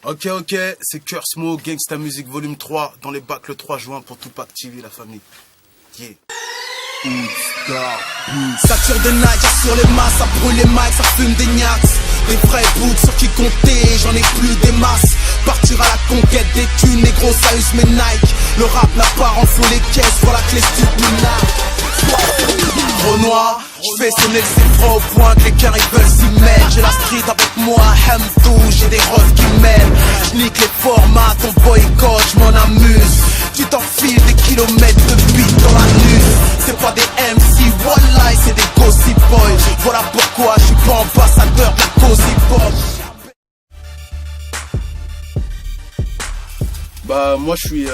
Ok, c'est Curse-Mo, Gangsta Music Volume 3, dans les bacs le 3 juin pour Tupac TV, la famille. Yeah. Ça tire des Nike sur les masses, ça brûle les mics, ça fume des niax. Des vrais bouts sur qui compter, j'en ai plus des masses. Partir à la conquête des thunes, négro, ça use mes Nike. Le rap n'a pas renflé les caisses, voilà que les Gros noir, j'fais sonner le cifre au point que les cœurs ils veulent s'y mettre. J'ai la street avec moi, Hamdou, j'ai des refs qui m'aiment. J'nique les formats, ton boycott, j'm'en amuse. Tu t'enfiles des kilomètres de beat dans la nuit. C'est pas des MC, Wallah, c'est des gossip boys. Voilà pourquoi je suis pas ambassadeur de la cause hip-hop. Bah moi je suis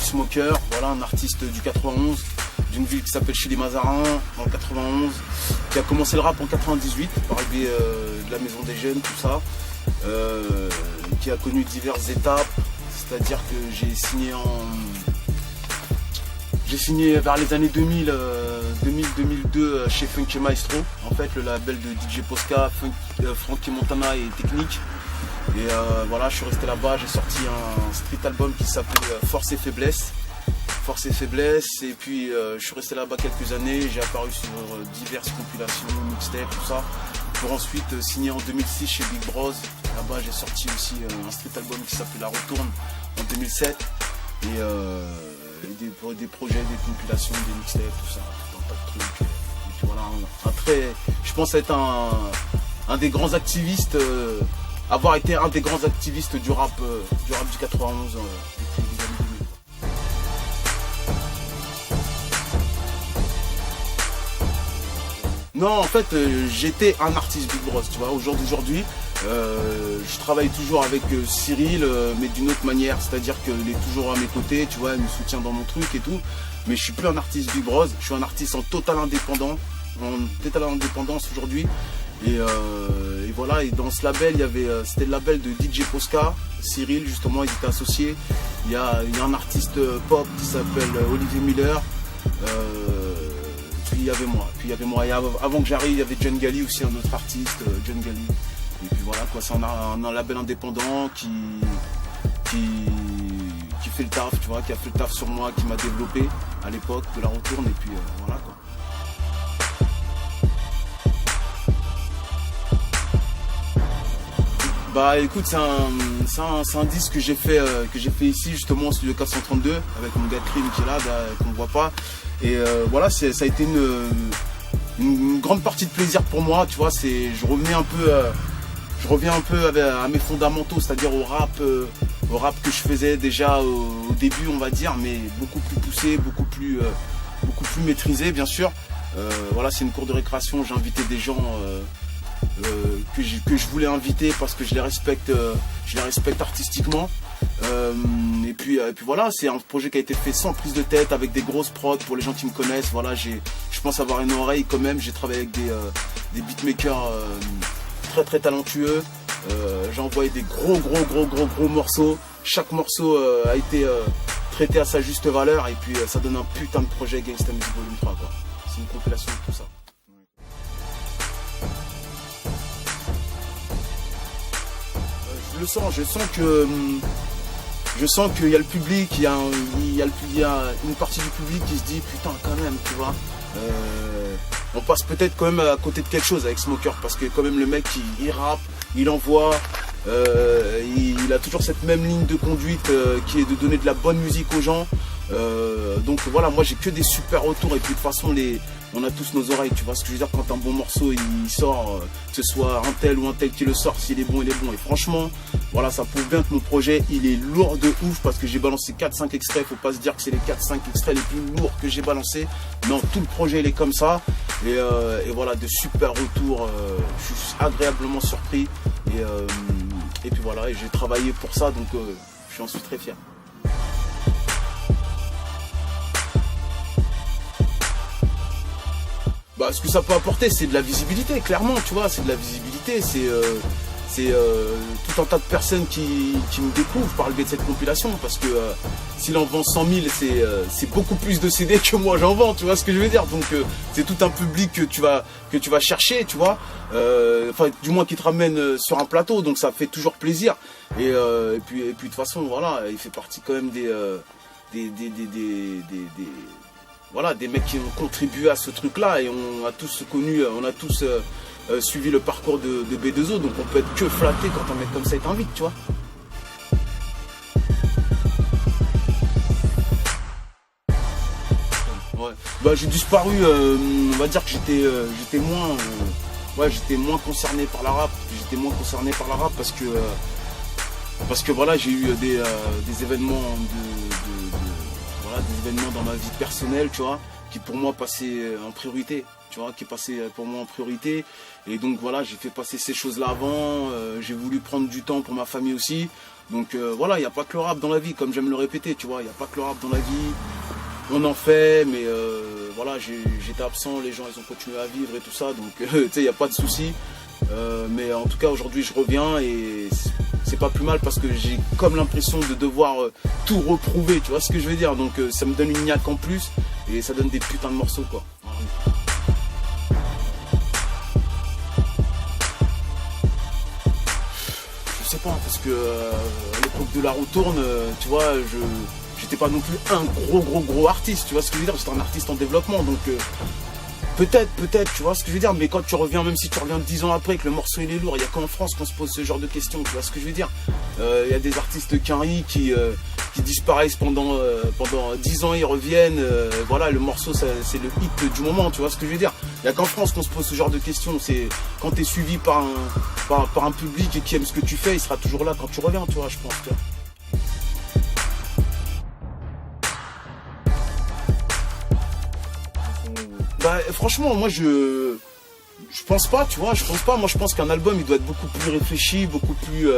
Smoker, voilà, un artiste du 91, d'une ville qui s'appelle Chili-Mazarin, en 91, qui a commencé le rap en 98, par arrivée de la Maison des Jeunes, tout ça, qui a connu diverses étapes, c'est-à-dire que j'ai signé vers les années 2000-2002 chez Funky Maestro, en fait le label de DJ Posca, Frankie Montana et Technique. Et voilà, je suis resté là-bas, j'ai sorti un street album qui s'appelait Force et Faiblesse. Et puis je suis resté là-bas quelques années, j'ai apparu sur diverses compilations, mixtapes, tout ça. Pour ensuite signer en 2006 chez Big Bros. Là-bas j'ai sorti aussi un street album qui s'appelait La Retourne en 2007. Et des projets, des compilations, des mixtapes, tout ça, tout un tas de trucs. Et puis voilà, je pense être un des grands activistes. Avoir été un des grands activistes du rap du 91 depuis les années 2000. Non, en fait, j'étais un artiste Big Bros, tu vois, au jour d'aujourd'hui. Je travaille toujours avec Cyril, mais d'une autre manière, c'est-à-dire qu'il est toujours à mes côtés, tu vois, il me soutient dans mon truc et tout. Mais je suis plus un artiste Big Bros, je suis un artiste en totale indépendance aujourd'hui. Et voilà, et dans ce label, c'était le label de DJ Posca, Cyril, justement, ils étaient associés. Il y a un artiste pop qui s'appelle Olivier Miller, puis il y avait moi. Et avant que j'arrive, il y avait John Gali aussi, un autre artiste, John Gali. Et puis voilà, quoi, c'est un label indépendant qui fait le taf, tu vois, qui a fait le taf sur moi, qui m'a développé à l'époque de La Retourne, et puis voilà, quoi. Bah écoute, c'est un disque que j'ai fait ici justement au studio 432 avec mon gars Krim qui est là, qu'on voit pas. Et voilà, ça a été une grande partie de plaisir pour moi, tu vois. Je reviens un peu à mes fondamentaux, c'est-à-dire au rap que je faisais déjà au début, on va dire, mais beaucoup plus poussé, beaucoup plus maîtrisé, bien sûr. Voilà, c'est une cour de récréation, j'ai invité des gens que je voulais inviter parce que je les respecte artistiquement. Et puis voilà, c'est un projet qui a été fait sans prise de tête, avec des grosses prods pour les gens qui me connaissent. Voilà, je pense avoir une oreille quand même. J'ai travaillé avec des beatmakers très très talentueux. J'ai envoyé des gros morceaux. Chaque morceau a été traité à sa juste valeur, et puis ça donne un putain de projet Gangsta Music Volume 3, quoi. C'est une compilation de tout ça. Je sens qu'il y a le public, il y a une partie du public qui se dit putain quand même, tu vois. On passe peut-être quand même à côté de quelque chose avec Smoker, parce que quand même le mec il rappe, il envoie, il a toujours cette même ligne de conduite qui est de donner de la bonne musique aux gens. Donc voilà, moi j'ai que des super retours, et puis de toute façon on a tous nos oreilles, tu vois ce que je veux dire. Quand un bon morceau il sort, que ce soit un tel ou un tel qui le sort, s'il est bon, il est bon. Et franchement, voilà, ça prouve bien que mon projet il est lourd de ouf, parce que j'ai balancé 4-5 extraits. Faut pas se dire que c'est les 4-5 extraits les plus lourds que j'ai balancés. Non, tout le projet il est comme ça. Et voilà, de super retours, je suis agréablement surpris. Et puis voilà, et j'ai travaillé pour ça, donc j'en suis très fier. Bah, ce que ça peut apporter, c'est de la visibilité, clairement, tu vois, c'est de la visibilité, c'est tout un tas de personnes qui me découvrent par le biais de cette compilation, parce que s'il en vend 100 000, c'est beaucoup plus de CD que moi j'en vends, tu vois ce que je veux dire. Donc c'est tout un public que tu vas chercher, tu vois, enfin du moins qui te ramène sur un plateau, donc ça fait toujours plaisir. Et puis de toute façon, voilà, il fait partie quand même voilà, des mecs qui ont contribué à ce truc-là, et on a tous connu, on a tous suivi le parcours de B2O, donc on peut être que flatté quand un mec comme ça t'invite, tu vois. Ouais. Bah, j'ai disparu, on va dire que j'étais moins concerné par la rap, parce que voilà, j'ai eu des événements des événements dans ma vie personnelle, tu vois, qui pour moi passaient en priorité, tu vois, et donc voilà, j'ai fait passer ces choses-là avant, j'ai voulu prendre du temps pour ma famille aussi, donc voilà, il n'y a pas que le rap dans la vie, comme j'aime le répéter, tu vois, il n'y a pas que le rap dans la vie, on en fait, mais voilà, j'étais absent, les gens ils ont continué à vivre et tout ça, donc tu sais, il n'y a pas de souci, mais en tout cas aujourd'hui je reviens et c'est pas plus mal, parce que j'ai comme l'impression de devoir tout reprouver, tu vois ce que je veux dire, donc ça me donne une niaque en plus et ça donne des putains de morceaux, quoi. Je sais pas, parce que à l'époque de La Roue Tourne, tu vois, j'étais pas non plus un gros artiste, tu vois ce que je veux dire, j'étais un artiste en développement, donc peut-être, tu vois ce que je veux dire, mais quand tu reviens, même si tu reviens 10 ans après, que le morceau il est lourd, il n'y a qu'en France qu'on se pose ce genre de questions, tu vois ce que je veux dire. Il y a des artistes quinri qui disparaissent pendant 10 ans, ils reviennent, voilà, le morceau c'est le hit du moment, tu vois ce que je veux dire. Il n'y a qu'en France qu'on se pose ce genre de questions, c'est quand tu es suivi par un public qui aime ce que tu fais, il sera toujours là quand tu reviens, tu vois, je pense, tu vois. Bah franchement, moi je pense pas, tu vois, moi je pense qu'un album il doit être beaucoup plus réfléchi, beaucoup plus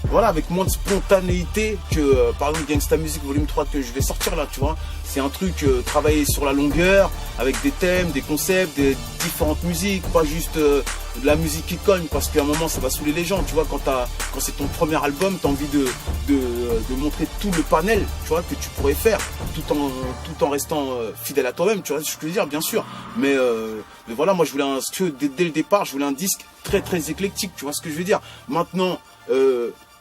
voilà, avec moins de spontanéité que par exemple Gangsta Music Volume 3 que je vais sortir là, tu vois. C'est un truc travaillé sur la longueur, avec des thèmes, des concepts, des différentes musiques, pas juste de la musique qui cogne, parce qu'à un moment ça va saouler les gens, tu vois, quand c'est ton premier album, t'as envie de montrer tout le panel, tu vois, que tu pourrais faire, tout en restant fidèle à toi-même, tu vois ce que je veux dire, bien sûr. Mais voilà, moi je voulais dès le départ, je voulais un disque très éclectique, tu vois ce que je veux dire. Maintenant,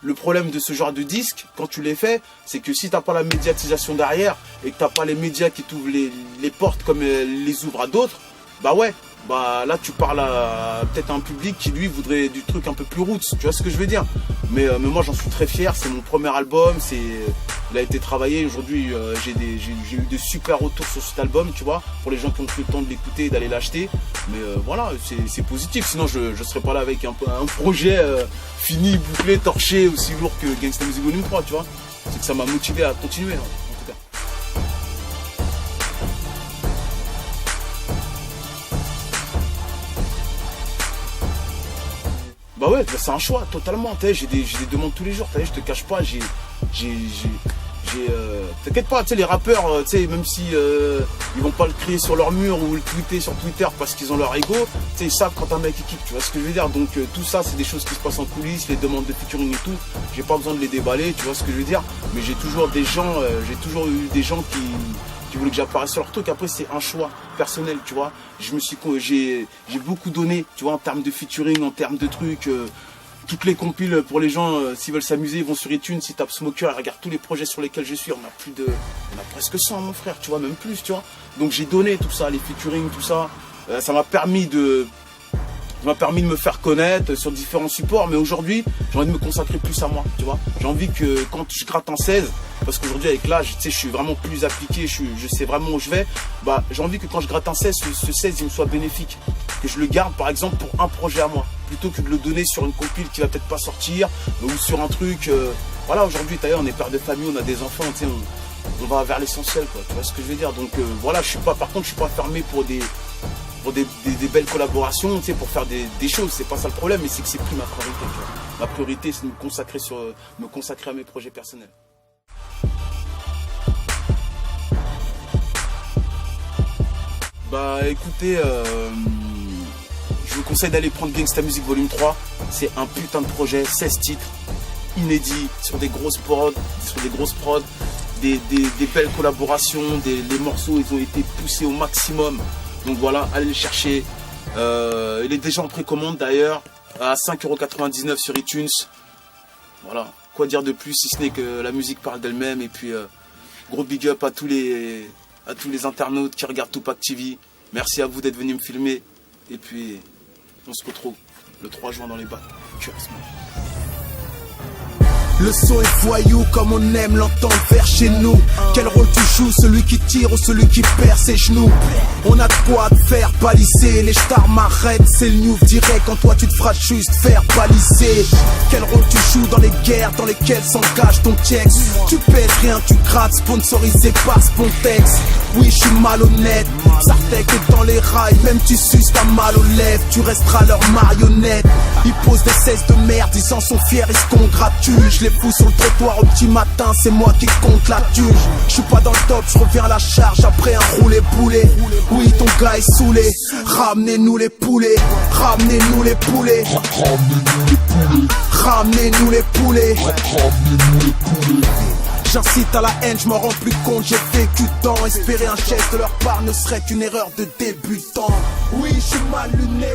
le problème de ce genre de disque, quand tu les fais, c'est que si t'as pas la médiatisation derrière et que t'as pas les médias qui t'ouvrent les portes comme les ouvrent à d'autres, bah ouais, bah là tu parles à peut-être un public qui lui voudrait du truc un peu plus roots, tu vois ce que je veux dire. Mais moi j'en suis très fier, c'est mon premier album, il a été travaillé, aujourd'hui j'ai eu de super retours sur cet album, tu vois, pour les gens qui ont pris le temps de l'écouter et d'aller l'acheter. Mais voilà, c'est positif, sinon je serais pas là avec un projet fini, bouclé, torché, aussi lourd que Gangsta Music Volume 3, tu vois. C'est que ça m'a motivé à continuer, hein, en tout cas. Bah ouais, c'est un choix totalement, j'ai des demandes tous les jours, je te cache pas, t'inquiète pas, tu sais, les rappeurs, tu sais, même si ils vont pas le crier sur leur mur ou le tweeter sur Twitter parce qu'ils ont leur ego, tu sais, ils savent quand un mec kick, tu vois ce que je veux dire. Donc tout ça, c'est des choses qui se passent en coulisses, les demandes de featuring et tout, j'ai pas besoin de les déballer, tu vois ce que je veux dire. Mais j'ai toujours eu des gens qui voulaient que j'apparaisse sur leur truc. Après, c'est un choix personnel, tu vois. J'ai beaucoup donné, tu vois, en termes de featuring, en termes de trucs. Toutes les compiles pour les gens, s'ils veulent s'amuser, ils vont sur iTunes, s'ils tapent Smoker, ils regardent tous les projets sur lesquels je suis, on a presque 100, mon frère, tu vois, même plus, tu vois. Donc j'ai donné tout ça, les featuring, tout ça. Ça m'a permis de me faire connaître sur différents supports, mais aujourd'hui, j'ai envie de me consacrer plus à moi, tu vois. J'ai envie que quand je gratte un 16, parce qu'aujourd'hui avec l'âge, tu sais, je suis vraiment plus appliqué, je sais vraiment où je vais, bah j'ai envie que quand je gratte un 16, ce 16 il me soit bénéfique. Que je le garde par exemple pour un projet à moi, plutôt que de le donner sur une compile qui va peut-être pas sortir, ou sur un truc. Voilà, aujourd'hui, d'ailleurs, on est père de famille, on a des enfants, tu sais, on va vers l'essentiel, quoi, tu vois ce que je veux dire. Donc voilà, par contre, je suis pas fermé pour des belles collaborations, tu sais, pour faire des choses, c'est pas ça le problème, mais c'est que c'est plus ma priorité, tu vois. Ma priorité, c'est de me consacrer à mes projets personnels. Bah écoutez, je vous conseille d'aller prendre Gangsta Music Volume 3. C'est un putain de projet, 16 titres, inédits, sur des grosses prods, des belles collaborations, les morceaux ils ont été poussés au maximum. Donc voilà, allez le chercher. Il est déjà en précommande d'ailleurs, à 5,99€ sur iTunes. Voilà, quoi dire de plus si ce n'est que la musique parle d'elle-même. Et puis gros big up à tous les internautes qui regardent Tupac TV. Merci à vous d'être venus me filmer. Et puis on se retrouve le 3 juin dans les bacs. Cheers, man. Le son est voyou comme on aime l'entendre faire chez nous. Quel rôle tu joues, celui qui tire ou celui qui perd ses genoux? On a de quoi te faire palisser, les stars m'arrêtent, c'est le news direct quand toi tu te feras juste faire palisser. Quel rôle tu joues dans les guerres dans lesquelles s'engage ton texte? Tu pètes rien, tu grattes, sponsorisé par Spontex. Oui, je suis malhonnête, Sartek est dans les rails, même tu suces ta mal aux lèvres, tu resteras leur marionnette. Ils posent des cesses de merde, ils en sont fiers, ils se congratulent. Je les fous sur le trottoir au petit matin, c'est moi qui compte la thune. Je suis pas dans le top, je reviens à la charge après un roulé-boulet. Oui, ton gars est saoulé, ramenez-nous les poulets, ramenez-nous les poulets, ramenez-nous les poulets. J'incite à la haine, je m'en rends plus compte, j'ai vécu tant. Espérer un geste de leur part ne serait qu'une erreur de débutant. Oui, je suis mal luné.